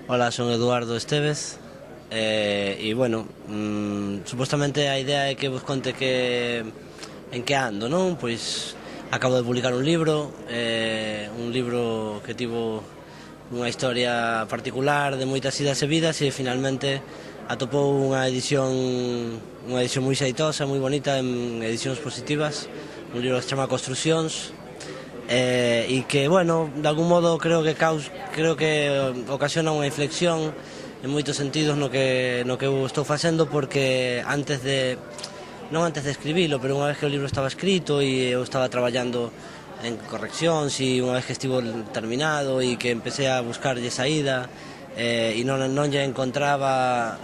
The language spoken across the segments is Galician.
Ola, son Eduardo Estevez e, bueno, supostamente a idea é que vos conte en que ando, non? Pois acabo de publicar un libro que tivo unha historia particular de moitas idas e vidas e finalmente atopou unha edición moi xeitosa, moi bonita en Edicións Positivas, un libro que se chama Construcións, e que, bueno, de algún modo creo que ocasiona unha inflexión en moitos sentidos no que eu estou facendo, porque non antes de escribilo, pero unha vez que o libro estaba escrito e eu estaba traballando en correccións e unha vez que estivo terminado e que empecé a buscarlle saída e non lle encontraba,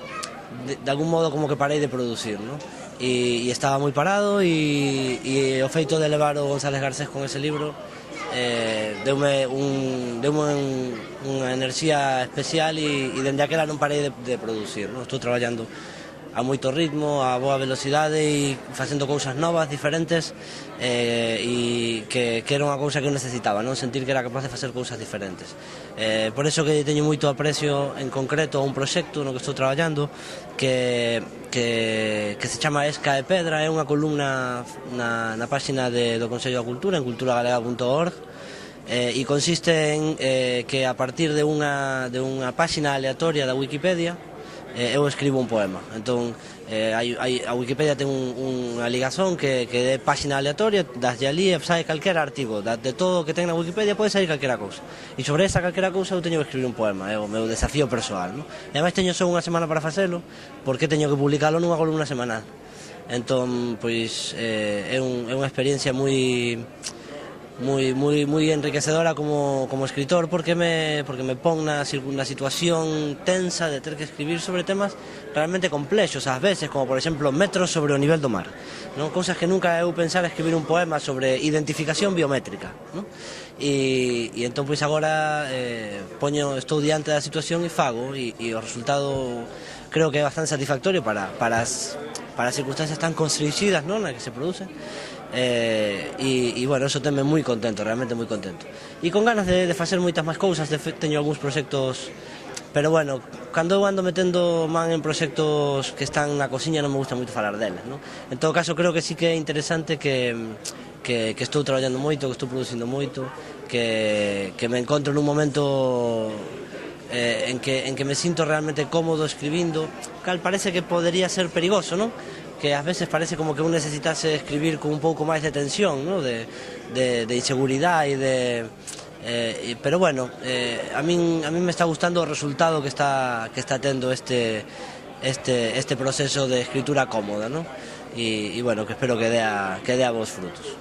de algún modo como que parei de producir, non? E estaba moi parado e o feito de levar o González Garcés con ese libro deume unha enerxía especial e dende aquela non parei de producir, non? Estou traballando a moito ritmo, a boa velocidade e facendo cousas novas, diferentes, e que era unha cousa que eu necesitaba, non? Sentir que era capaz de facer cousas diferentes. Por iso que teño moito aprecio en concreto a un proxecto no que estou traballando que se chama Esca e Pedra, é unha columna na páxina do Consello da Cultura, en culturagalega.org, e consiste en que a partir de unha páxina aleatoria da Wikipedia eu escribo un poema. Entón, a Wikipedia ten unha ligazón que é páxina aleatoria, daslle ali e sai calquera artigo, de todo o que ten na Wikipedia pode sair calquera cousa. E sobre esa calquera cousa eu teño que escribir un poema, é o meu desafío persoal, non? E ademais teño só unha semana para facelo, porque teño que publicalo nunha columna semanal. Entón, pois, é unha experiencia moi enriquecedora como escritor, porque me pon na situación tensa de ter que escribir sobre temas realmente complexos ás veces, como por exemplo metros sobre o nivel do mar, non? Cousas que nunca eu pensara escribir un poema sobre identificación biométrica, non? E entón pois agora estou diante da situación e fago, e o resultado creo que é bastante satisfactorio para as circunstancias tan constringidas, non, na que se produce. E, bueno, eso tenme moi contento, realmente moi contento. E con ganas de facer moitas máis cousas, teño algúns proxectos, pero, bueno, cando eu ando metendo man en proxectos que están na cociña non me gusta moito falar deles, non? En todo caso, creo que sí que é interesante que estou traballando moito, que estou producindo moito, que me encontro nun momento en que me sinto realmente cómodo escribindo, cal parece que podería ser perigoso, non? Que ás veces parece como que un necesitase escribir con un pouco máis de tensión, ¿no? de inseguridade pero, bueno, a min me está gustando o resultado que está tendo este proceso de escritura cómoda, ¿no? E, bueno, que espero que dea bons frutos.